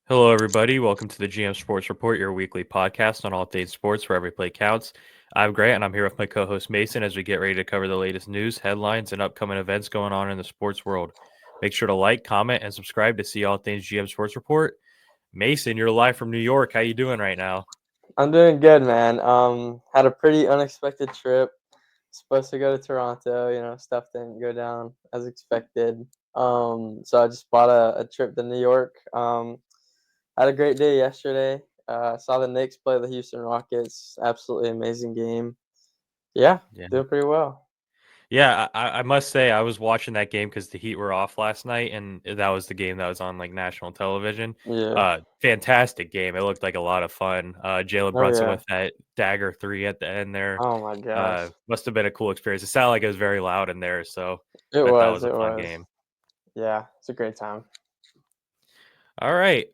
Hello, everybody. Welcome to the GM Sports Report, your weekly podcast on all things sports where every play counts. I'm Grant, and I'm here with my co host Mason as we get ready to cover the latest news, headlines, and upcoming events going on in the sports world. Make sure to like, comment, and subscribe to see all things GM Sports Report. Mason, you're live from New York. How you doing right now? I'm doing good, man. Had a pretty unexpected trip. Supposed to go to Toronto, stuff didn't go down as expected. So I just bought a trip to New York. Had a great day yesterday. Saw the Knicks play the Houston Rockets. Absolutely amazing game. Yeah, Yeah. doing pretty well. Yeah, I must say I was watching that game because the Heat were off last night, and that was the game that was on like national television. Yeah. Fantastic game. It looked like a lot of fun. Jalen Oh Brunson yeah. with that dagger three at the end there. Oh my gosh. Must have been a cool experience. It sounded like it was very loud in there, so It bet that was. was a It fun was. game. Yeah, it's a great time. All right.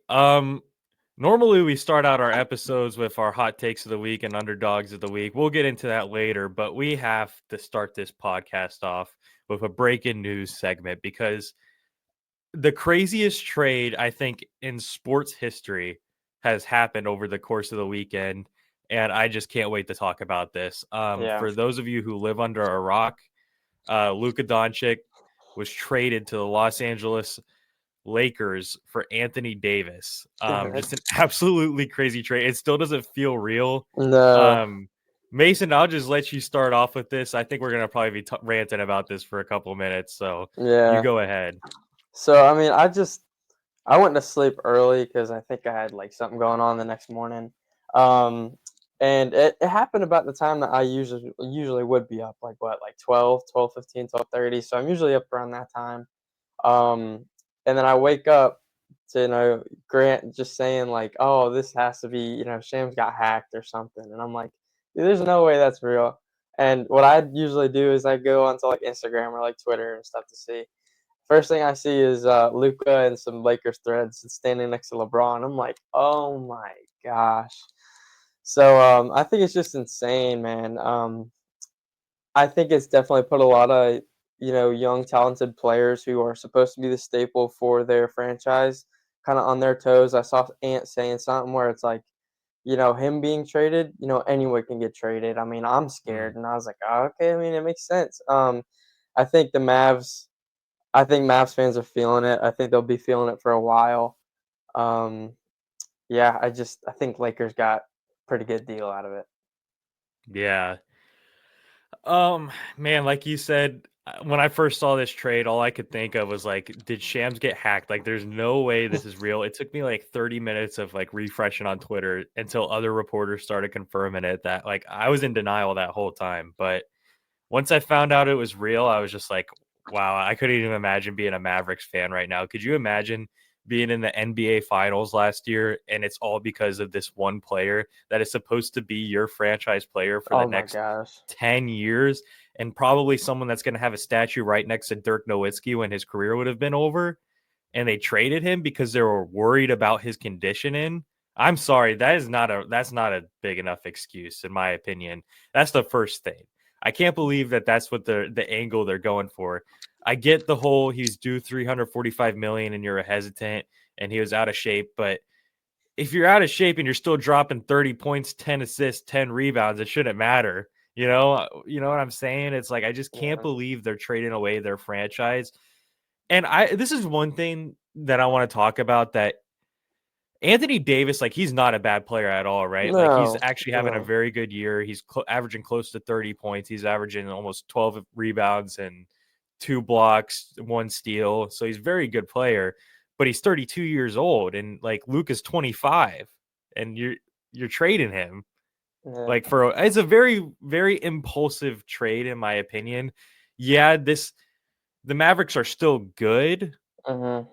Normally we start out our episodes with our hot takes of the week and underdogs of the week. We'll get into that later, but we have to start this podcast off with a breaking news segment because the craziest trade I think in sports history has happened over the course of the weekend, and I just can't wait to talk about this. Yeah. For those of you who live under a rock, Luka Doncic was traded to the Los Angeles Lakers for Anthony Davis. Just an absolutely crazy trade. It still doesn't feel real. No. Um, Mason, I'll just let you start off with this. I think we're gonna probably be ranting about this for a couple minutes, so you Yeah. go ahead. So I mean, I went to sleep early because I think I had like something going on the next morning. Um, and it happened about the time that I usually would be up, like what, like 12:15, 12:30. So I'm usually up around that time. Um, and then I wake up to, Grant just saying like, "Oh, this has to be, Shams got hacked or something." And I'm like, "Dude, there's no way that's real." And what I usually do is I go onto like Instagram or like Twitter and stuff to see. First thing I see is Luka and some Lakers threads standing next to LeBron. I'm like, oh my gosh. So I think it's just insane, man. I think it's definitely put a lot of young talented players who are supposed to be the staple for their franchise kind of on their toes. I saw Ant saying something where it's like, him being traded, anyone can get traded. I mean, I'm Mm. scared, and I was like, oh, okay. I mean, it makes sense. I think the Mavs I think Mavs fans are feeling it. I think they'll be feeling it for a while. Um, yeah, I think Lakers got pretty good deal out of it. Yeah. Man, like you said, when I first saw this trade, all I could think of was like, did Shams get hacked? Like, there's no way this is real. It took me like 30 minutes of like refreshing on Twitter until other reporters started confirming it that like I was in denial that whole time. But once I found out it was real, I was just like, wow, I couldn't even imagine being a Mavericks fan right now. Could you imagine being in the NBA finals last year and it's all because of this one player that is supposed to be your franchise player for the Oh my next gosh. 10 years and probably someone that's going to have a statue right next to Dirk Nowitzki when his career would have been over, and they traded him because they were worried about his conditioning. I'm sorry, that's not a big enough excuse in my opinion. That's the first thing. I can't believe that that's what the angle they're going for. I get the whole he's due 345 million and you're hesitant and he was out of shape, but if you're out of shape and you're still dropping 30 points, 10 assists, 10 rebounds, it shouldn't matter. You know what I'm saying? It's like I just can't Yeah. believe they're trading away their franchise. And I this is one thing that I want to talk about, that Anthony Davis, like, he's not a bad player at all, right? Like, he's No. actually having a No. very good year. He's averaging close to 30 points. He's averaging almost 12 rebounds and 2 blocks, 1 steal. So he's a very good player, but he's 32 years old and like Luka's 25 and you're trading him Yeah. like for it's a very very impulsive trade in my opinion. Yeah, the Mavericks are still good, Mhm.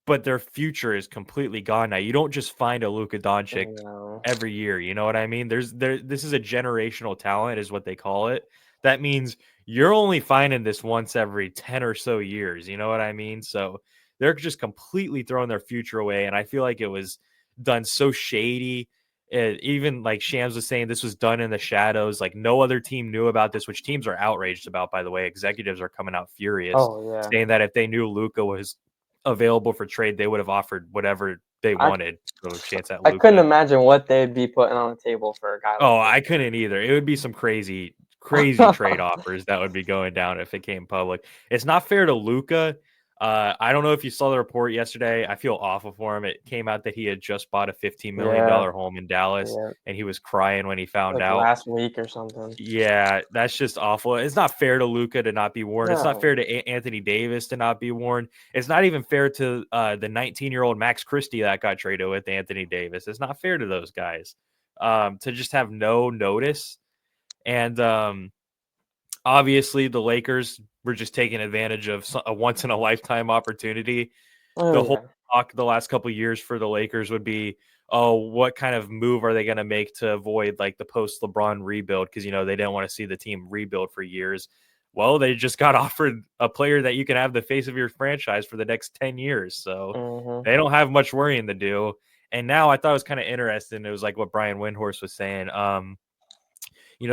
but their future is completely gone now. You don't just find a Luka Doncic No. every year. You know what I mean? This is a generational talent, is what they call it. That means you're only finding this once every 10 or so years. You know what I mean? So they're just completely throwing their future away. And I feel like it was done so shady. Even like Shams was saying, this was done in the shadows. Like no other team knew about this, which teams are outraged about, by the way. Executives are coming out furious, Oh yeah. saying that if they knew Luka was available for trade, they would have offered whatever they I wanted a chance at I couldn't Luka. imagine what they'd be putting on the table for a guy like Oh, I Luka. couldn't either. It would be some crazy trade offers that would be going down if it came public. It's not fair to Luka. I don't know if you saw the report yesterday. I feel awful for him. It came out that he had just bought a $15 million Yeah, home in Dallas, yeah, and he was crying when he found like out. last week or something. Yeah, that's just awful. It's not fair to Luka to not be warned. It's not No. fair to Anthony Davis to not be warned. It's not even fair to the 19-year-old Max Christie that got traded with Anthony Davis. It's not fair to those guys to just have no notice. And obviously, the Lakers were just taking advantage of a once in a lifetime opportunity. Oh The whole yeah. talk the last couple of years for the Lakers would be, oh, what kind of move are they going to make to avoid like the post LeBron rebuild? Because they didn't want to see the team rebuild for years. Well, they just got offered a player that you can have the face of your franchise for the next 10 years. So Mhm. they don't have much worrying to do. And now I thought it was kind of interesting. It was like what Brian Windhorst was saying. The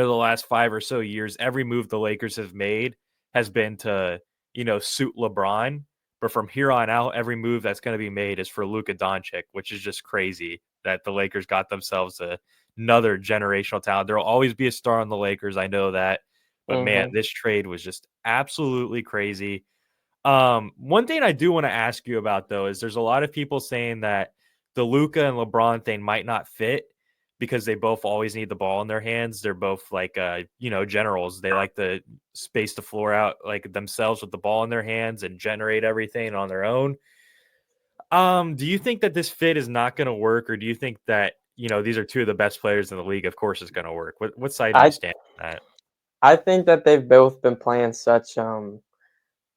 last 5 or so years, every move the Lakers have made has been to, suit LeBron. But from here on out, every move that's going to be made is for Luka Doncic, which is just crazy that the Lakers got themselves another generational talent. There will always be a star on the Lakers. I know that. But man, Mhm. this trade was just absolutely crazy. One thing I do want to ask you about though is there's a lot of people saying that the Luka and LeBron thing might not fit because they both always need the ball in their hands. They're both like generals. They like to space the floor out like themselves with the ball in their hands and generate everything on their own. Do you think that this fit is not going to work, or do you think that these are two of the best players in the league? Of course, it's going to work. What side do you I stand on that? I think that they've both been playing such you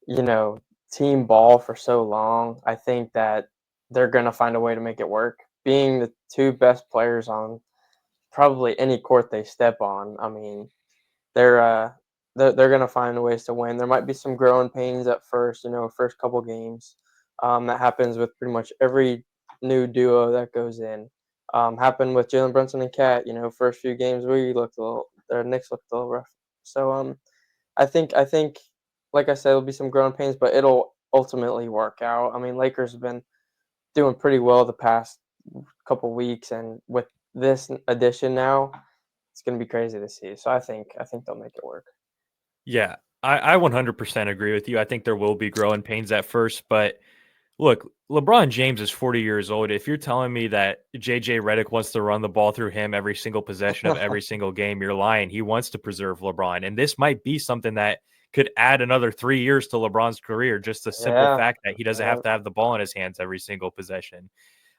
know, team ball for so long. I think that they're gonna find a way to make it work. Being the two best players on probably any court they step on, I mean, they're uh they're gonna find ways to win. There might be some growing pains at first, first couple games. That happens with pretty much every new duo that goes in. Happened with Jalen Brunson and Cat. First few games we looked a little, their Knicks looked a little rough. So I think, like I said, there'll be some growing pains, but it'll ultimately work out. I mean, Lakers have been doing pretty well the past couple weeks, and with this addition now, it's gonna be crazy to see. So I think they'll make it work. Yeah, I 100% agree with you. I think there will be growing pains at first, but look, LeBron James is 40 years old. If you're telling me that JJ Redick wants to run the ball through him every single possession of every single game, you're lying. He wants to preserve LeBron. And this might be something that could add another 3 years to LeBron's career. Just the simple Yeah, fact that he doesn't have yeah, to have the ball in his hands every single possession.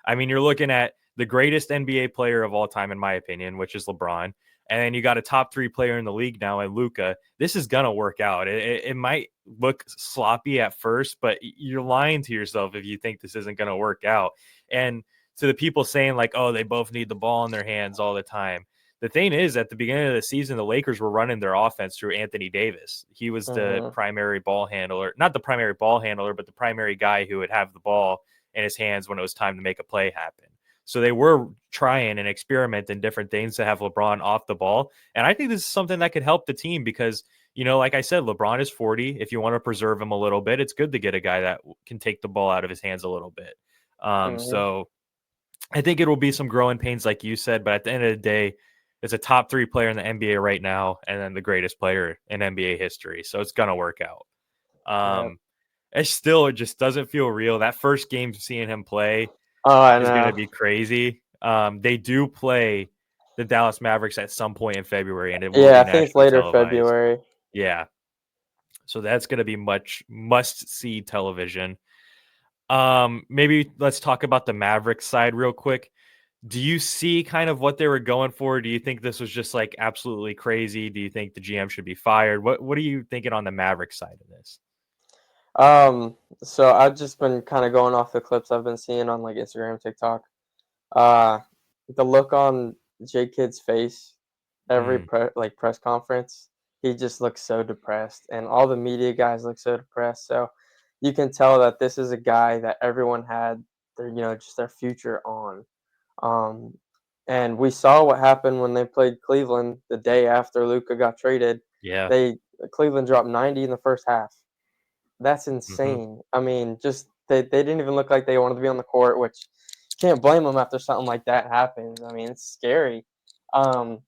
I mean, you're looking at the greatest NBA player of all time, in my opinion, which is LeBron. And then you got a top three player in the league now in Luka. This is going to work out. It might look sloppy at first, but you're lying to yourself if you think this isn't going to work out. And to the people saying, like, oh, they both need the ball in their hands all the time. The thing is, at the beginning of the season, the Lakers were running their offense through Anthony Davis. He was the hmm primary ball handler, not the primary ball handler, but the primary guy who would have the ball in his hands when it was time to make a play happen. So they were trying and experimenting different things to have LeBron off the ball. And I think this is something that could help the team because, like I said, LeBron is 40. If you want to preserve him a little bit, it's good to get a guy that can take the ball out of his hands a little bit. hmm So I think it will be some growing pains, like you said, but at the end of the day, it's a top three player in the NBA right now, and then the greatest player in NBA history. So it's gonna work out. Yep. It just doesn't feel real. That first game seeing him play Oh, I is gonna know. be crazy. They do play the Dallas Mavericks at some point in February, and it will Yeah, be I think it's nationally later televised. February. Yeah, so that's gonna be much must see television. Maybe let's talk about the Mavericks side real quick. Do you see kind of what they were going for? Do you think this was just like absolutely crazy? Do you think the GM should be fired? What are you thinking on the Mavericks side of this? So I've just been kind of going off the clips I've been seeing on like Instagram, TikTok. Uh, the look on J Kid's face every Mm, press conference, he just looks so depressed, and all the media guys look so depressed. So you can tell that this is a guy that everyone had their just their future on. Um, and we saw what happened when they played Cleveland the day after Luka got traded. yeah. They Cleveland dropped 90 in the first half. That's Hmm. insane. I mean, just they didn't even look like they wanted to be on the court, which can't blame him after something like that happens. I mean, it's scary. Um,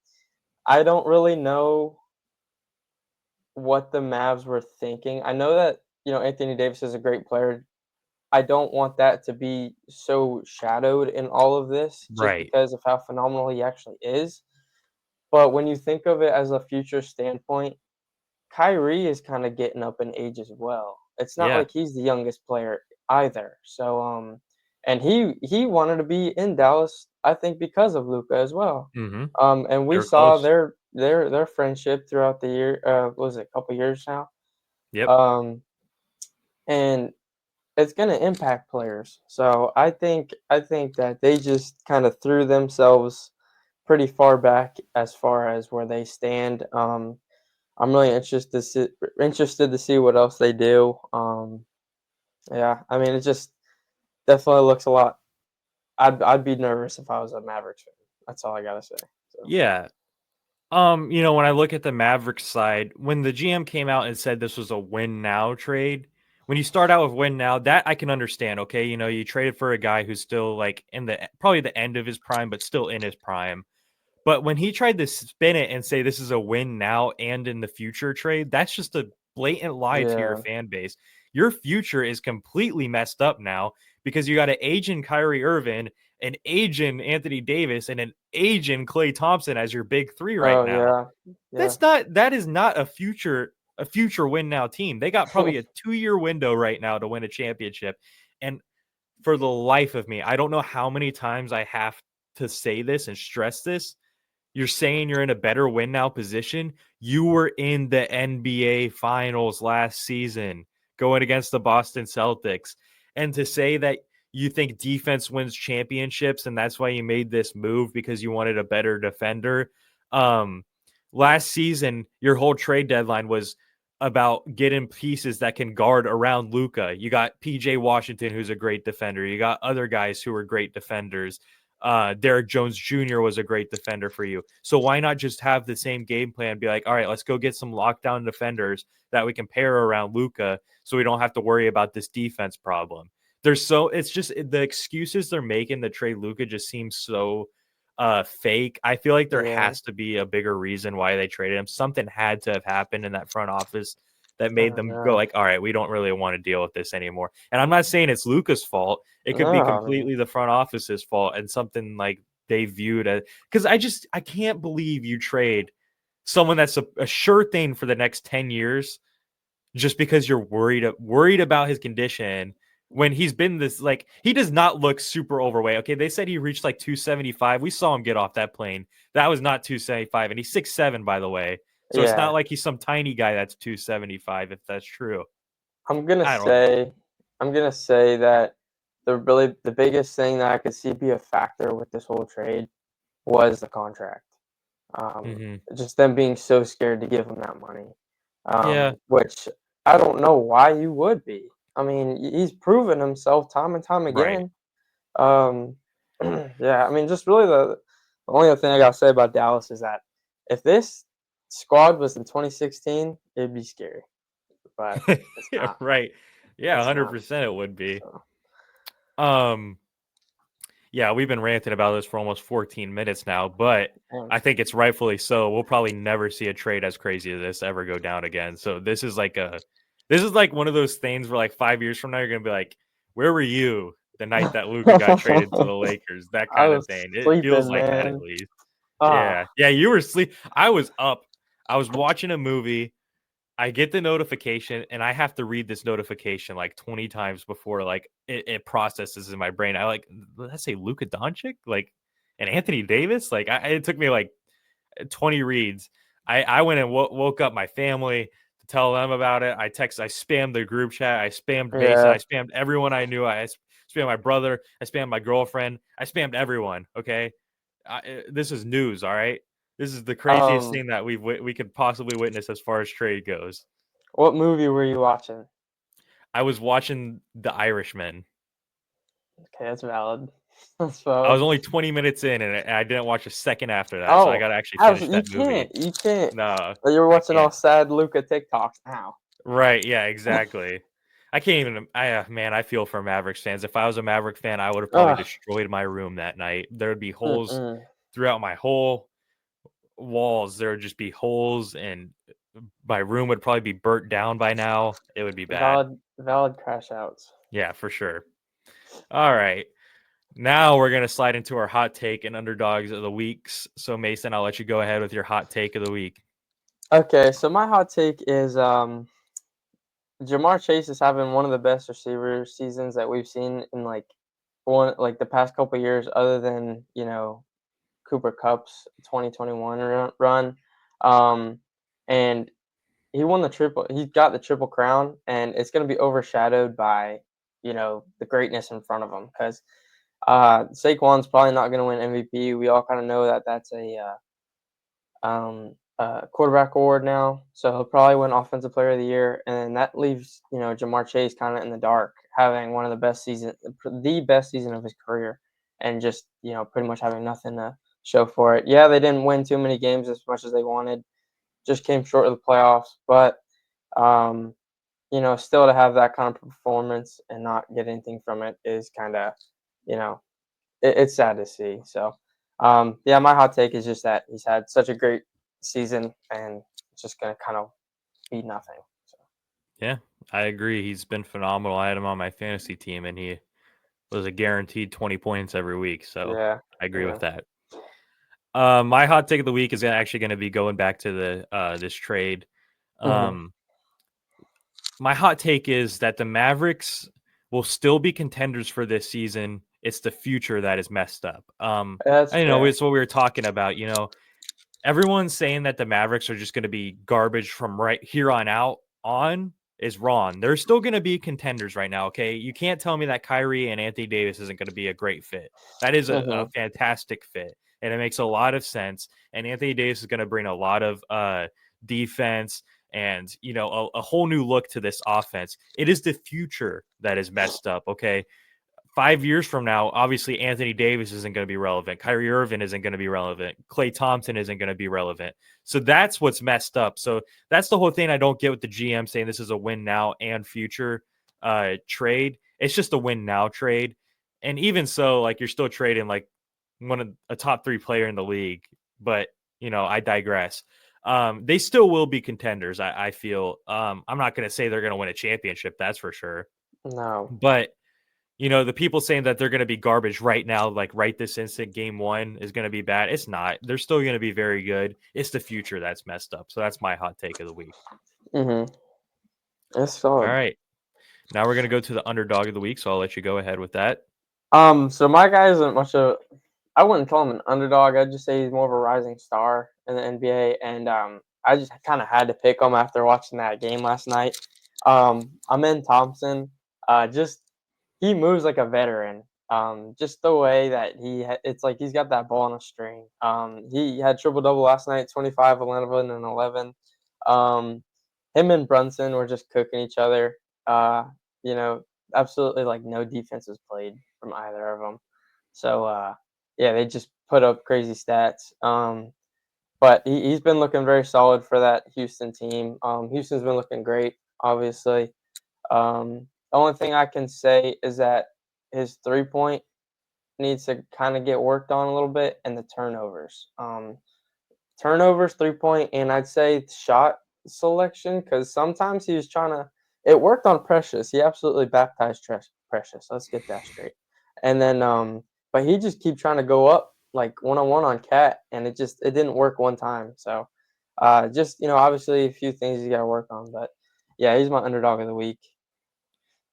I don't really know what the Mavs were thinking. I know that, Anthony Davis is a great player. I don't want that to be so shadowed in all of this just Right. because of how phenomenal he actually is. But when you think of it as a future standpoint, Kyrie is kind of getting up in age as well. It's not Yeah. like he's the youngest player either. So and he wanted to be in Dallas, I think, because of Luka as well. Mm-hmm. And we They're saw close. their friendship throughout the year. What was it, a couple years now? Yep. Um, and it's going to impact players. So I think that they just kind of threw themselves pretty far back as far as where they stand. I'm really interested to see what else they do. Yeah, I mean, it just definitely looks a lot. I'd be nervous if I was a Mavericks fan. That's all I gotta say. So Yeah. When I look at the Mavericks side, when the GM came out and said this was a win now trade, when you start out with win now, that I can understand. Okay, you traded for a guy who's still like in the probably the end of his prime, but still in his prime. But when he tried to spin it and say this is a win now and in the future trade, that's just a blatant lie to your yeah. fan base. Your future is completely messed up now because you got an aging Kyrie Irving, an aging Anthony Davis, and an aging Klay Thompson as your big three right Oh now. yeah. Yeah. That is not a future win now team. They got probably a 2-year window right now to win a championship. And for the life of me, I don't know how many times I have to say this and stress this. You're saying you're in a better win now position. You were in the NBA finals last season going against the Boston Celtics. And to say that you think defense wins championships and that's why you made this move because you wanted a better defender. Um, Last season, your whole trade deadline was about getting pieces that can guard around Luka. You got PJ Washington, who's a great defender. You got other guys who are great defenders. Derek Jones Jr. was a great defender for you. So why not just have the same game plan? Be like, all right, let's go get some lockdown defenders that we can pair around Luka, so we don't have to worry about this defense problem. It's just the excuses they're making to trade Luka just seems so fake. I feel like there Yeah. has to be a bigger reason why they traded him. Something had to have happened in that front office that I made don't them go know. like, all right, we don't really want to deal with this anymore. And I'm not saying it's Luca's fault. It could be No, I mean, completely the front office's fault and something like they viewed as because I can't believe you trade someone that's a sure thing for the next 10 years just because you're worried about his condition when he's been this like he does not look super overweight. Okay, they said he reached like 275. We saw him get off that plane. That was not 275 and he's 6'7", by the way. So it's not yeah. like he's some tiny guy that's 275 if that's true. I'm gonna I don't know. say, I'm gonna say that the biggest thing that I could see be a factor with this whole trade was the contract. Mhm. Just them being so scared to give him that money, Yeah, which I don't know why you would be. I mean, he's proven himself time and time right. again. Um, yeah, I mean, just really the only other thing I gotta say about Dallas is that if this squad was in 2016, it'd be scary, but it's Yeah, not. right. Yeah, It's not. 100% it would be. So, Um Yeah, we've been ranting about this for almost 14 minutes now, but dang. I think it's rightfully so. We'll probably never see a trade as crazy as this ever go down again. So this is like one of those things where like 5 years from now you're gonna be like, where were you the night that Luka got traded to the Lakers? That I kind of was thing. It feels sleeping, like that at man. least. Ah, Yeah. Yeah, you were asleep. I was up. I was watching a movie. I get the notification and I have to read this notification like 20 times before like it processes in my brain. I like let's say Luka Doncic, like and Anthony Davis. Like it took me like 20 reads. I went and woke up my family to tell them about it. I spammed the group chat. I spammed Mason. I yeah. spammed everyone I knew. I spammed my brother. I spammed my girlfriend. I spammed everyone. Okay, this is news. All right. This is the craziest Um, thing that we could possibly witness as far as trade goes. what movie were you watching? I was watching The Irishman. Okay, that's valid. I was So, only 20 minutes in, and I didn't watch a second after that, so I oh, gotta actually how finish you that movie. you can't. No, You were I watching all can't. sad Luca TikToks. Ow. Right, yeah, exactly. I can't even. Man, I feel for Mavericks fans. If I was a Maverick fan, I would have probably Ugh. destroyed my room that night. There would be holes Mm-mm. throughout my whole walls. There would just be holes, and my room would probably be burnt down by now. It would be bad. Valid crash outs. Yeah, for sure. All right. Now we're gonna slide into our hot take and underdogs of the weeks. So Mason, I'll let you go ahead with your hot take of the week. Okay, so my hot take is Jamar Chase is having one of the best receiver seasons that we've seen in like the past couple years, other than Cooper Cup's 2021 run. Um, and he won the triple. He got the triple crown, and it's going to be overshadowed by the greatness in front of him because Saquon's probably not going to win MVP. We all kind of know that that's a quarterback award now, so he'll probably win Offensive Player of the Year, and that leaves Jamar Chase kind of in the dark, having one of the best season of his career, and just pretty much having nothing to show for it. Yeah, they didn't win too many games as much as they wanted, just came short of the playoffs, but um, still to have that kind of performance and not get anything from it is kind of you know it's sad to see. So, yeah, my hot take is just that he's had such a great season, and it's just going to kind of be nothing. So, Yeah, I agree. He's been phenomenal. I had him on my fantasy team, and he was a guaranteed 20 points every week. So yeah, I agree yeah, with that. My hot take of the week is actually going to be going back to the this trade. hmm Um, my hot take is that the Mavericks will still be contenders for this season. It's the future that is messed up. that's I know fair. it's what we were talking about. Everyone's saying that the Mavericks are just going to be garbage from right here on out on is wrong. They're still going to be contenders right now. Okay. You can't tell me that Kyrie and Anthony Davis isn't going to be a great fit. That is a hmm fantastic fit. And it makes a lot of sense. And Anthony Davis is going to bring a lot of defense and, a whole new look to this offense. It is the future that is messed up. Okay. 5 years from now, obviously Anthony Davis isn't going to be relevant. Kyrie Irving isn't going to be relevant. Klay Thompson isn't going to be relevant. So that's what's messed up. So that's the whole thing I don't get with the GM saying this is a win now and future trade. It's just a win now trade. And even so, like you're still trading like one of a top 3 player in the league. But I digress. They still will be contenders. I feel. I'm not going to say they're going to win a championship. That's for sure. No. But the people saying that they're going to be garbage right now, like right this instant, game one is going to be bad. It's not. They're still going to be very good. It's the future that's messed up. So that's my hot take of the week. hmm It's All solid. right. Now we're going to go to the underdog of the week. So I'll let you go ahead with that. So my guy isn't much of. I wouldn't call him an underdog. I'd just say he's more of a rising star in the NBA, and I just kind of had to pick him after watching that game last night. I'm in Thompson. Just he moves like a veteran. Just the way that it's like he's got that ball on a string. He had triple double last night, 25, 11, and 11. Um, him and Brunson were just cooking each other. You know, absolutely like no defense was played from either of them. So yeah, they just put up crazy stats. But he's been looking very solid for that Houston team. Houston's been looking great, obviously. The only thing I can say is that his 3 point needs to kind of get worked on a little bit, and the turnovers. Turnovers, 3 point, and I'd say shot selection because sometimes he was trying to. It worked on Precious. He absolutely baptized Precious. Let's get that straight. And then, but he just keep trying to go up like one on one on Cat, and it didn't work one time. So, just obviously a few things you got to work on, but yeah, he's my underdog of the week.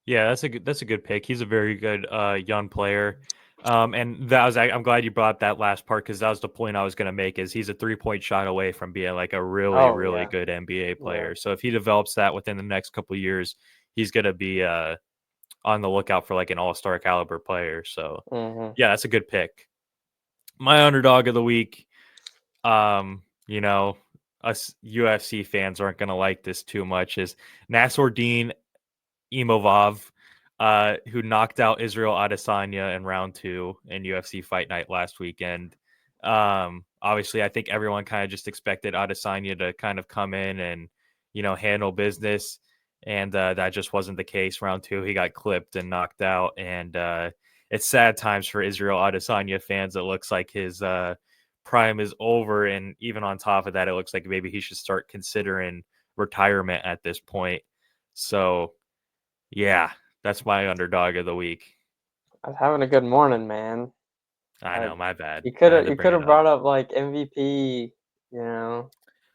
Yeah, that's a good pick. He's a very good young player. And I'm glad you brought up that last part because that was the point I was going to make. Is he's a 3 point shot away from being like a really Oh really yeah, good NBA yeah. player. So if he develops that within the next couple of years, he's going to be on the lookout for like an all-star caliber player. So hmm yeah, that's a good pick. My underdog of the week, um, you know, us UFC fans aren't gonna like this too much, is Nassourdine Imavov, who knocked out Israel Adesanya in round 2 in UFC Fight Night last weekend. Obviously, I think everyone kind of just expected Adesanya to kind of come in and handle business. and that just wasn't the case. Round two, he got clipped and knocked out, and it's sad times for Israel Adesanya fans. It looks like his prime is over, and even on top of that, it looks like maybe he should start considering retirement at this point. So, yeah, that's my underdog of the week. I was having a good morning, man. I Like know, my bad. you I could had have to you bring could it have up. brought up like MVP, you know.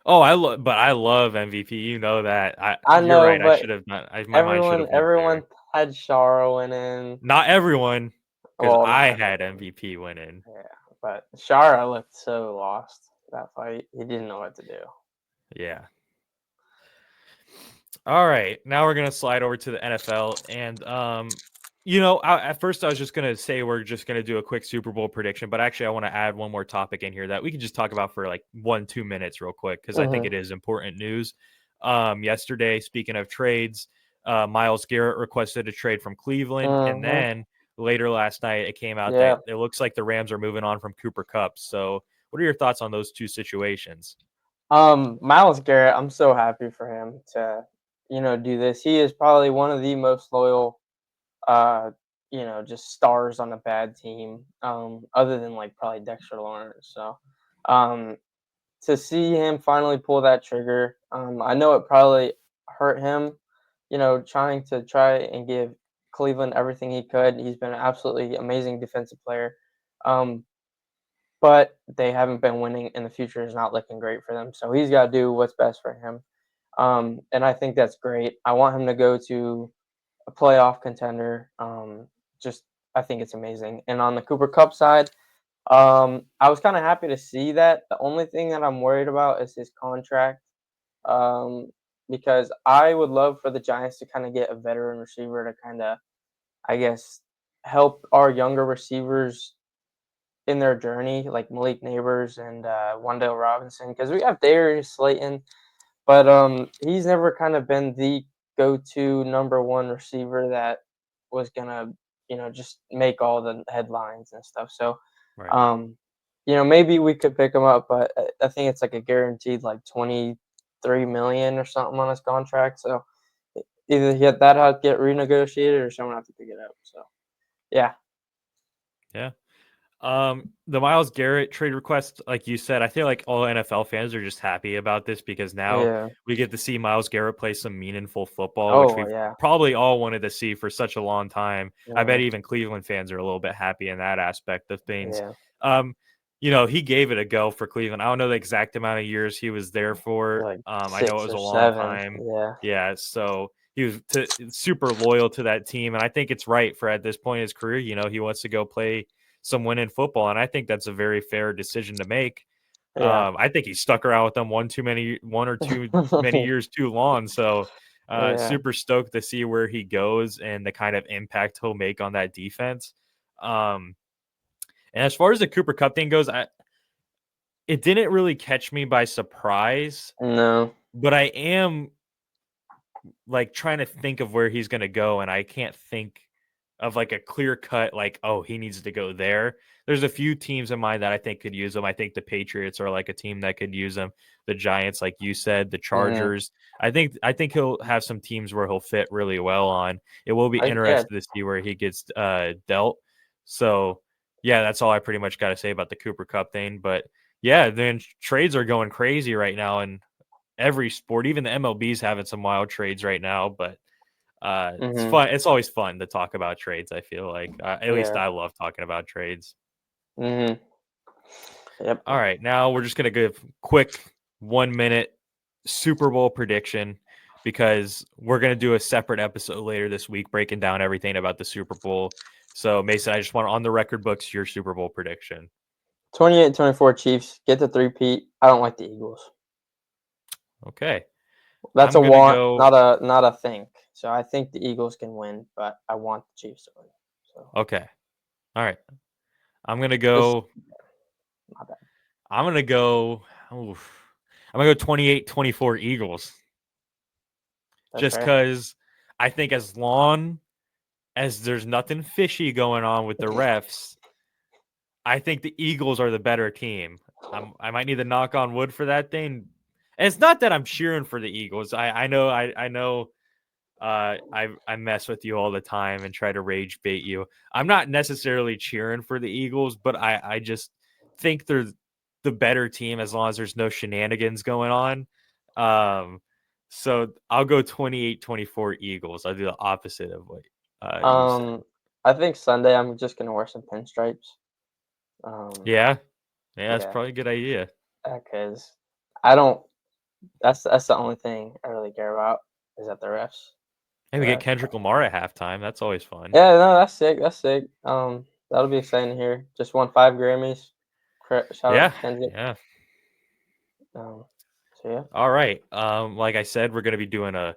Oh, but I love MVP. You know that. I You're know, right. I but should have not. My mind should everyone have went everyone there. had Shara winning. Not everyone, because Well, I not had everyone. MVP winning. Yeah, but Shara looked so lost that fight. He didn't know what to do. Yeah. All right, now we're gonna slide over to the NFL, and at first I was just gonna say we're just gonna do a quick Super Bowl prediction, but actually I want to add one more topic in here that we can just talk about for like 1-2 minutes real quick because I think Mhm. it is important news. Yesterday, speaking of trades, Miles Garrett requested a trade from Cleveland, and Mhm. then later last night it came out that Yeah. it looks like the Rams are moving on from Cooper Kupp. So, what are your thoughts on those two situations? Miles Garrett, I'm so happy for him to, do this. He is probably one of the most loyal, uh, just stars on a bad team, other than like probably Dexter Lawrence. So, um, to see him finally pull that trigger, I know it probably hurt him, try and give Cleveland everything he could. He's been an absolutely amazing defensive player. Um, but they haven't been winning, and the future is not looking great for them. So he's got to do what's best for him. And I think that's great. I want him to go to a playoff contender. Just I think it's amazing. And on the Cooper Cup side, I was kind of happy to see that. The only thing that I'm worried about is his contract. Um, because I would love for the Giants to kind of get a veteran receiver to kind of, I guess, help our younger receivers in their journey, like Malik Neighbors and Wandale Robinson, because we have Darius Slayton, but he's never kind of been the go-to number one receiver that was gonna, just make all the headlines and stuff. So, Right. um, maybe we could pick him up, but I think it's like a guaranteed like 23 million or something on his contract. So either that has to get renegotiated or someone have to pick it up. So yeah, Yeah. The Miles Garrett trade request, like you said, I feel like all NFL fans are just happy about this because now yeah, we get to see Miles Garrett play some meaningful football, which oh we've yeah, probably all wanted to see for such a long time. I bet yeah, even Cleveland fans are a little bit happy in that aspect of things. yeah. Um, he gave it a go for Cleveland. I don't know the exact amount of years he was there for. Like I know it 6 was or a long 7, time. yeah, Yeah, so he was super loyal to that team, and I think it's right for at this point in his career. He wants to go play some winning football, and I think that's a very fair decision to make. yeah. I think he stuck around with them one or two many years too long. So, Yeah, super stoked to see where he goes and the kind of impact he'll make on that defense. Um, and as far as the Cooper Cup thing goes, it didn't really catch me by surprise, no, but I am like trying to think of where he's going to go, and I can't think of like a clear cut like, oh, he needs to go there. There's a few teams in mind that I think could use him. I think the Patriots are like a team that could use him. The Giants, like you said, the mhm. Chargers. I think he'll have some teams where he'll fit really well on. It will be Yeah, interesting to see where he gets dealt. So yeah, that's all I pretty much got to say about the Cooper Cup thing. But yeah, then trades are going crazy right now, and every sport, even the MLB's having some wild trades right now, but it's mhm, fun. It's always fun to talk about trades. I feel like at least yeah, I love talking about trades. mhm, yep. All right, now we're just gonna give quick 1 minute Super Bowl prediction because we're gonna do a separate episode later this week breaking down everything about the Super Bowl. So Mason, I just want on the record books your Super Bowl prediction. 28-24 Chiefs, get the three-peat. I don't like the Eagles. Okay, That's I'm a gonna want, go. not a think. So I think the Eagles can win, but I want the Chiefs to win. So Okay, all right, I'm gonna just go. my bad. I'm gonna go. Oof. I'm gonna go 28-24 Eagles. That's Just fair. because I think as long as there's nothing fishy going on with the refs, I think the Eagles are the better team. I might need to knock on wood for that thing. And it's not that I'm cheering for the Eagles. I know I mess with you all the time and try to rage bait you. I'm not necessarily cheering for the Eagles, but I just think they're the better team as long as there's no shenanigans going on. So I'll go 28-24 Eagles. I'll do the opposite of what you said. Um, I think Sunday I'm just gonna wear some pinstripes. Um, Yeah, yeah, that's yeah, probably a good idea. because I don't. That's the only thing I really care about is that the refs. And The we get refs. Kendrick Lamar at halftime. That's always fun. Yeah, no, that's sick. That's sick. That'll be exciting to hear. Just won 5 Grammys. Shout out Yeah, to Kendrick. yeah. Um, so yeah. All right. Like I said, we're gonna be doing a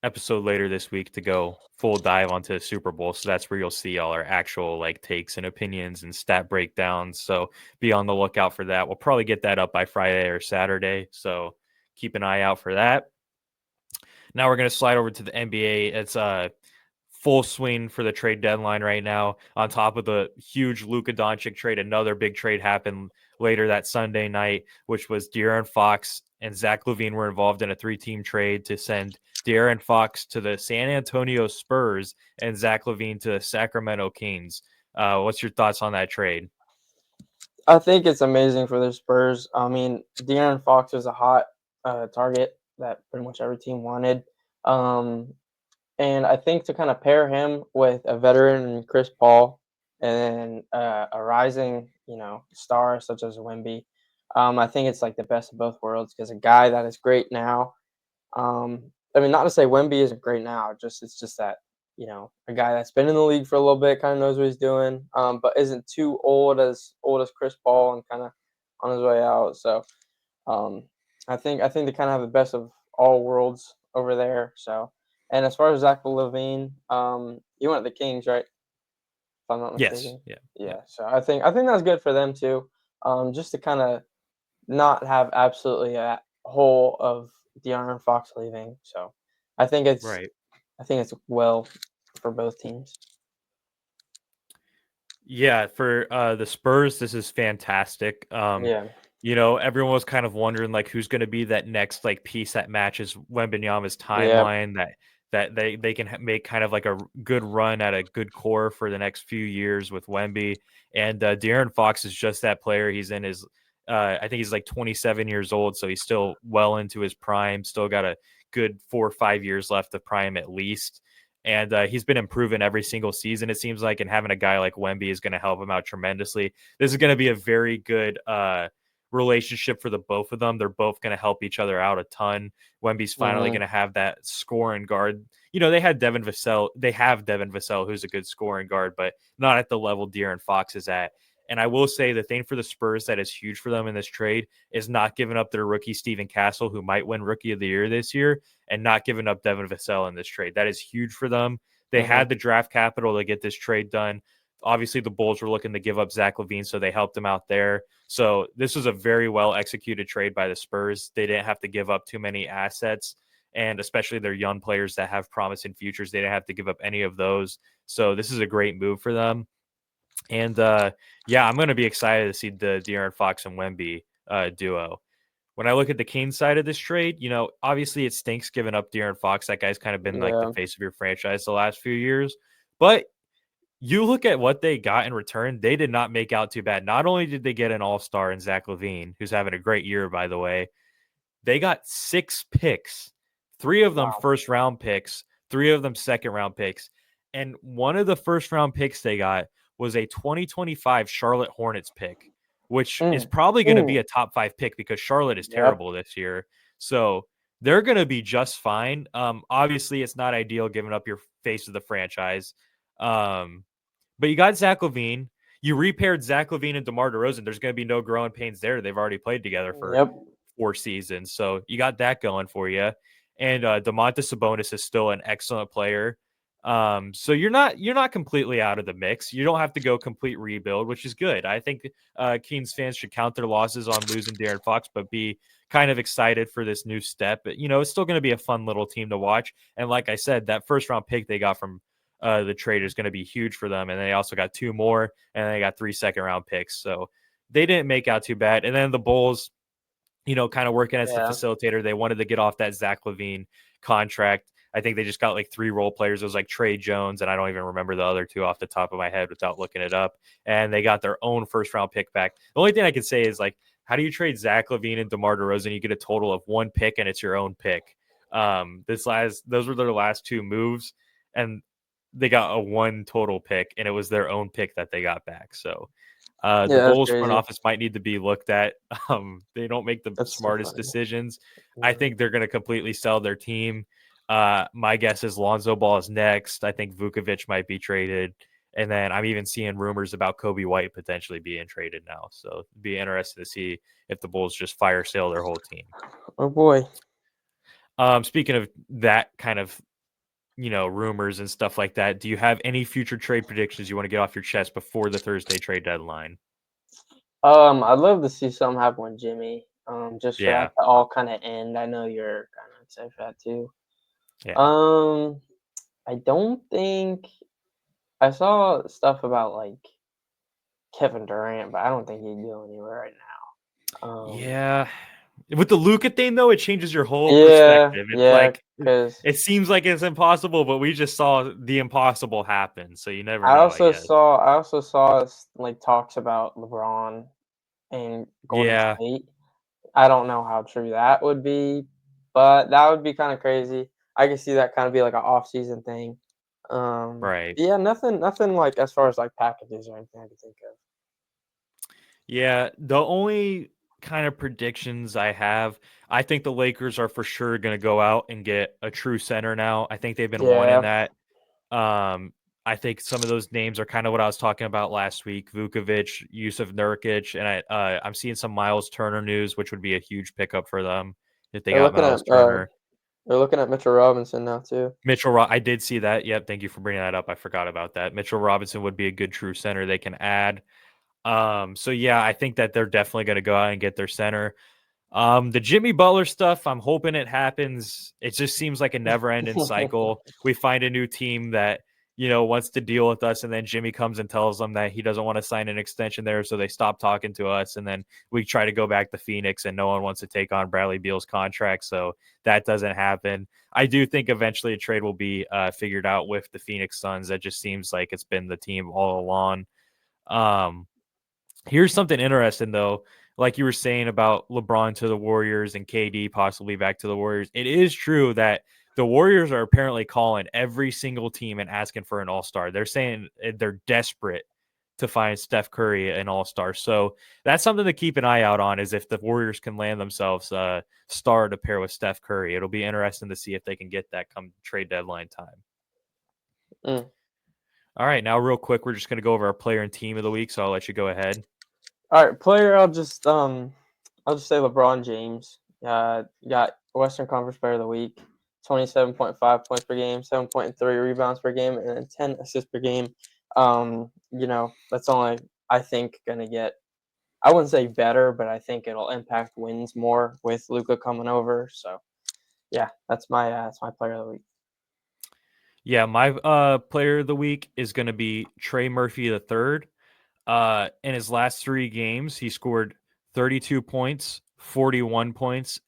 episode later this week to go full dive onto the Super Bowl. So that's where you'll see all our actual like takes and opinions and stat breakdowns. So be on the lookout for that. We'll probably get that up by Friday or Saturday. So keep an eye out for that. Now we're gonna slide over to the NBA. It's full swing for the trade deadline right now. On top of the huge Luka Doncic trade, another big trade happened later that Sunday night, which was De'Aaron Fox and Zach LaVine were involved in a 3-team trade to send De'Aaron Fox to the San Antonio Spurs and Zach LaVine to the Sacramento Kings. What's your thoughts on that trade? I think it's amazing for the Spurs. I mean, De'Aaron Fox is a hot target that pretty much every team wanted. Um, and I think to kind of pair him with a veteran Chris Paul and a rising, star such as Wemby, I think it's like the best of both worlds because a guy that is great now. I mean, not to say Wemby isn't great now, just it's just that a guy that's been in the league for a little bit, kind of knows what he's doing, but isn't too old as Chris Paul and kind of on his way out. So um, I think they kind of have the best of all worlds over there. So, and as far as Zach Levine, he went to the Kings, right? If I'm not Yes. mistaken. Yeah. Yeah. Yeah. So I think that's good for them too. Just to kind of not have absolutely a hole of De'Aaron Fox leaving. So I think it's Right. I think it's well for both teams. Yeah, for the Spurs, this is fantastic. Yeah. Everyone was kind of wondering like who's going to be that next like piece that matches Wembanyama's Yep. timeline that they can make kind of like a good run at a good core for the next few years with Wemby and De'Aaron Fox is just that player. He's in his I think he's like 27 years old, so he's still well into his prime. Still got a good 4 or 5 years left of prime at least. And he's been improving every single season, it seems like. And having a guy like Wemby is going to help him out tremendously. This is going to be a very good relationship for the both of them. They're both going to help each other out a ton. Wemby's finally Mhm. going to have that scoring guard. They had Devin Vassell. They have Devin Vassell, who's a good scoring guard, but not at the level De'Aaron Fox is at. And I will say the thing for the Spurs that is huge for them in this trade is not giving up their rookie Steven Castle, who might win Rookie of the Year this year, and not giving up Devin Vassell in this trade. That is huge for them. They Mhm. had the draft capital to get this trade done. Obviously, the Bulls were looking to give up Zach LaVine, so they helped him out there. So this was a very well executed trade by the Spurs. They didn't have to give up too many assets, and especially their young players that have promising futures. They didn't have to give up any of those. So this is a great move for them. And yeah, I'm going to be excited to see the De'Aaron Fox and Wemby duo. When I look at the Kings side of this trade, obviously it stinks giving up De'Aaron Fox. That guy's kind of been like the Yeah. face of your franchise the last few years. But you look at what they got in return, they did not make out too bad. Not only did they get an all-star in Zach LaVine, who's having a great year, by the way, they got 6 picks, 3 of them Wow. first round picks, 3 of them second round picks. And one of the first round picks they got was a 2025 Charlotte Hornets pick, which is Mm. probably going to be Mm. a top 5 pick because Charlotte is Yep. terrible this year. So they're going to be just fine. Obviously, it's not ideal giving up your face of the franchise. Um, but you got Zach LaVine. You repaired Zach LaVine and DeMar DeRozan. There's going to be no growing pains there. They've already played together for Yep. 4 seasons. So you got that going for you. And Domantas Sabonis is still an excellent player. So you're not completely out of the mix. You don't have to go complete rebuild, which is good. I think Kings fans should count their losses on losing De'Aaron Fox, but be kind of excited for this new step. But, it's still going to be a fun little team to watch. And like I said, that first round pick they got from the trade is going to be huge for them. And they also got 2 more, and they got 3 second-round picks. So they didn't make out too bad. And then the Bulls, kind of working as the Yeah. facilitator. They wanted to get off that Zach LaVine contract. I think they just got like 3 role players. It was like Trey Jones, and I don't even remember the other 2 off the top of my head without looking it up. And they got their own first round pick back. The only thing I can say is like, how do you trade Zach LaVine and DeMar DeRozan? You get a total of 1 pick, and it's your own pick. Those were their last 2 moves, and they got a 1 total pick, and it was their own pick that they got back. So the Yeah, that's Bulls front crazy. office might need to be looked at. They don't make the That's so smartest funny. decisions. I Mhm. think they're going to completely sell their team. My guess is Lonzo Ball is next. I think Vukovic might be traded. And then I'm even seeing rumors about Kobe White potentially being traded now. So it'd be interesting to see if the Bulls just fire sale their whole team. Oh boy. Speaking of that kind of, rumors and stuff like that, do you have any future trade predictions you want to get off your chest before the Thursday trade deadline? I'd love to see something happen with Jimmy. Just for that Yeah. to all kind of end. I know you're kind of excited for that too. Yeah. Um, I don't think I saw stuff about like Kevin Durant, but I don't think he'd go anywhere right now. Yeah. With the Luka thing, though, it changes your whole Yeah, perspective. It's yeah, like because it seems like it's impossible, but we just saw the impossible happen. So you never I know, I also guess. saw I also saw like talks about LeBron and Golden Yeah, State. I don't know how true that would be, but that would be kind of crazy. I could see that kind of be like an off-season thing. right. Yeah, nothing like as far as like packages or anything I can think of. Yeah, the only kind of predictions I have, I think the Lakers are for sure going to go out and get a true center now. I think they've been wanting Yeah, that. Um, I think some of those names are kind of what I was talking about last week: Vukovic, Yusuf Nurkic, and I'm seeing some Miles Turner news, which would be a huge pickup for them if they they're got looking Miles at Turner. Mitchell Robinson now too. I did see that. Yep, thank you for bringing that up. I forgot about that. Mitchell Robinson would be a good true center they can add. So yeah, I think that they're definitely going to go out and get their center. The Jimmy Butler stuff, I'm hoping it happens. It just seems like a never-ending cycle. We find a new team that, wants to deal with us, and then Jimmy comes and tells them that he doesn't want to sign an extension there, so they stop talking to us, and then we try to go back to Phoenix, and no one wants to take on Bradley Beal's contract, so that doesn't happen. I do think eventually a trade will be figured out with the Phoenix Suns. That just seems like it's been the team all along. Um, Here's something interesting though. Like you were saying about LeBron to the Warriors and KD possibly back to the Warriors. It is true that the Warriors are apparently calling every single team and asking for an all-star. They're saying they're desperate to find Steph Curry an all-star. So that's something to keep an eye out on, is if the Warriors can land themselves a star to pair with Steph Curry. It'll be interesting to see if they can get that come trade deadline time. Mm. All right, now real quick, we're just going to go over our player and team of the week, so I'll let you go ahead. All right, player. I'll just say LeBron James. Got Western Conference Player of the Week. 27.5 points per game, 7.3 rebounds per game, and then 10 assists per game. That's only I think gonna get. I wouldn't say better, but I think it'll impact wins more with Luka coming over. So yeah, that's my player of the week. Yeah, my player of the week is going to be Trey Murphy the third. In his last 3 games, he scored 32 points, 41 points,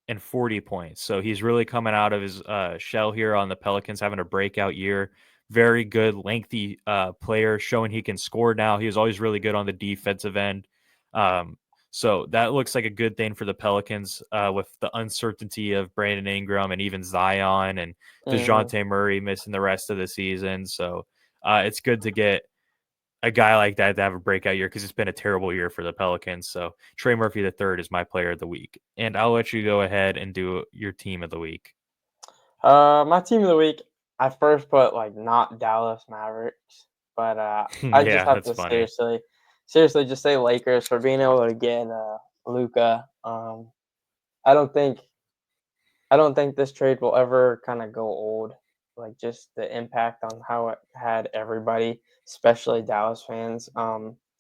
and 40 points. So he's really coming out of his shell here on the Pelicans, having a breakout year. Very good, lengthy player, showing he can score now. He was always really good on the defensive end. Um, so that looks like a good thing for the Pelicans with the uncertainty of Brandon Ingram and even Zion and Hmm. DeJounte Murray missing the rest of the season. So it's good to get a guy like that to have a breakout year, because it's been a terrible year for the Pelicans. So Trey Murphy the third is my player of the week, and I'll let you go ahead and do your team of the week. My team of the week. I first put like not Dallas Mavericks, but I just Yeah, have that's to funny. seriously just say Lakers for being able to get Luka. I don't think I don't think this trade will ever kind of go old. Like just the impact on how it had everybody, especially Dallas fans.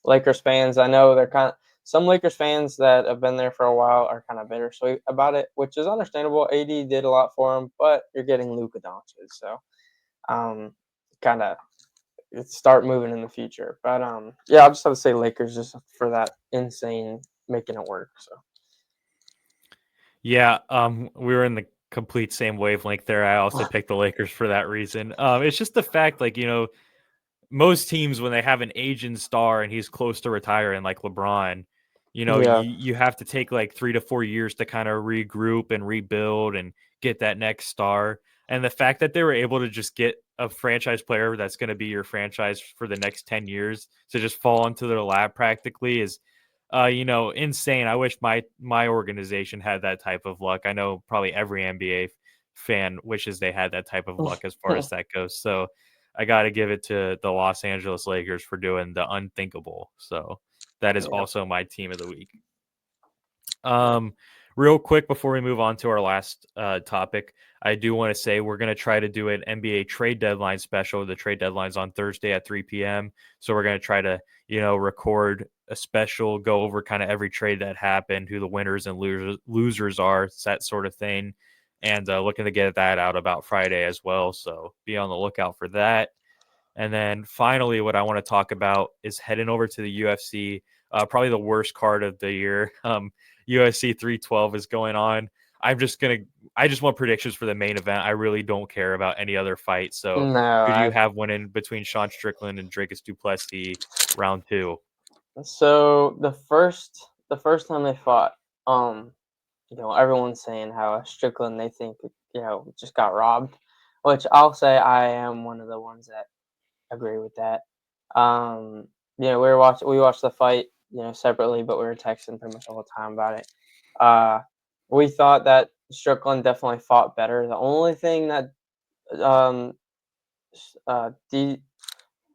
Lakers fans, I know they're kind of some Lakers fans that have been there for a while are kind of bittersweet about it, which is understandable. AD did a lot for him, but you're getting Luka Doncic, so kind of start moving in the future. But yeah, I'll just have to say Lakers just for that insane making it work. So Yeah, we were in the complete same wavelength there. I also picked the Lakers for that reason. It's just the fact, like, most teams when they have an aging star and he's close to retiring, like LeBron, Yeah. you have to take like 3 to 4 years to kind of regroup and rebuild and get that next star. And the fact that they were able to just get a franchise player that's going to be your franchise for the next 10 years to just fall into their lap practically is insane. I wish my organization had that type of luck. I know probably every NBA fan wishes they had that type of luck as far as that goes. So I got to give it to the Los Angeles Lakers for doing the unthinkable. So that is Yep. also my team of the week. Real quick before we move on to our last topic, I do want to say we're going to try to do an NBA trade deadline special. The trade deadline's on Thursday at 3 p.m. So we're going to try to, record a special, go over kind of every trade that happened, who the winners and losers are, that sort of thing. And looking to get that out about Friday as well. So be on the lookout for that. And then finally, what I want to talk about is heading over to the UFC, probably the worst card of the year. UFC 312 is going on. I just want predictions for the main event. I really don't care about any other fight. So No, who do you have winning between Sean Strickland and Dricus du Plessis round two? so the first time they fought, everyone's saying how Strickland they think just got robbed, which I'll say I am one of the ones that agree with that. We watched the fight, separately, but we were texting pretty much all the time about it. Uh, we thought that Strickland definitely fought better. The only thing that um,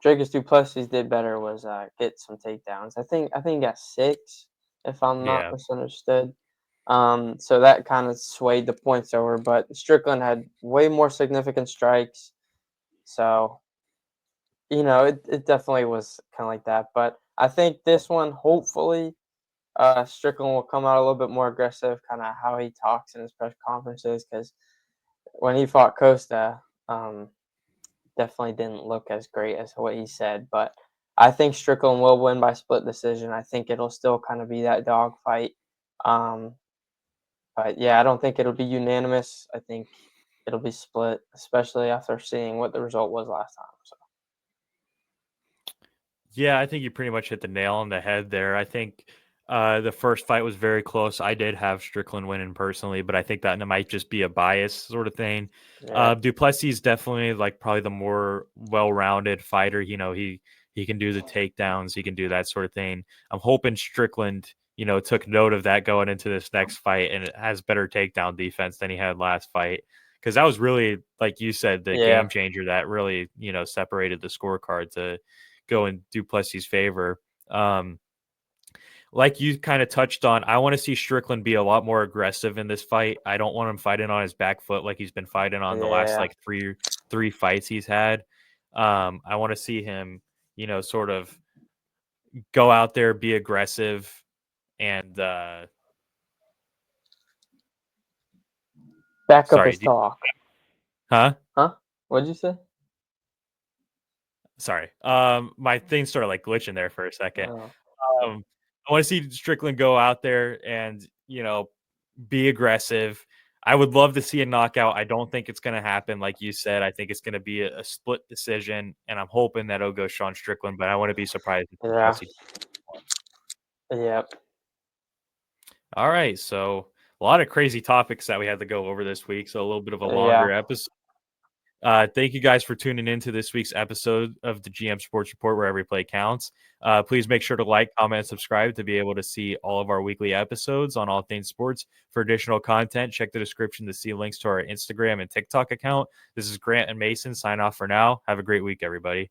Dracus du Plessis did better was get some takedowns. I think he got 6, if I'm not Yeah. misunderstood. So that kind of swayed the points over, but Strickland had way more significant strikes. So it definitely was kind of like that. But I think this one, hopefully, Strickland will come out a little bit more aggressive, kind of how he talks in his press conferences. Because when he fought Costa, definitely didn't look as great as what he said. But I think Strickland will win by split decision. I think it'll still kind of be that dog fight. Um, but yeah, I don't think it'll be unanimous. I think it'll be split, especially after seeing what the result was last time. So. Yeah, I think you pretty much hit the nail on the head there. I think the first fight was very close. I did have Strickland winning personally, but I think that might just be a bias sort of thing. Yeah. Duplessis is definitely like probably the more well-rounded fighter. He can do the takedowns, he can do that sort of thing. I'm hoping Strickland, took note of that going into this next fight and it has better takedown defense than he had last fight. Because that was really, like you said, the Yeah. game changer that really, separated the scorecard to go in Duplessis' favor. Like you kind of touched on, I want to see Strickland be a lot more aggressive in this fight. I don't want him fighting on his back foot like he's been fighting on the last Yeah. like three fights he's had. I want to see him, sort of go out there, be aggressive, and Back up sorry, his talk. huh? Huh? What'd you say? Sorry. My thing started like glitching there for a second. Oh. I want to see Strickland go out there and, be aggressive. I would love to see a knockout. I don't think it's going to happen. Like you said, I think it's going to be a split decision, and I'm hoping that it'll go Sean Strickland, but I want to be surprised if Yeah. Plessis won. Yep. All right. So a lot of crazy topics that we had to go over this week. So a little bit of a longer Yeah. episode. Thank you guys for tuning into this week's episode of the GM Sports Report, where every play counts. Please make sure to like, comment, and subscribe to be able to see all of our weekly episodes on all things sports. For additional content, check the description to see links to our Instagram and TikTok account. This is Grant and Mason. Sign off for now. Have a great week, everybody.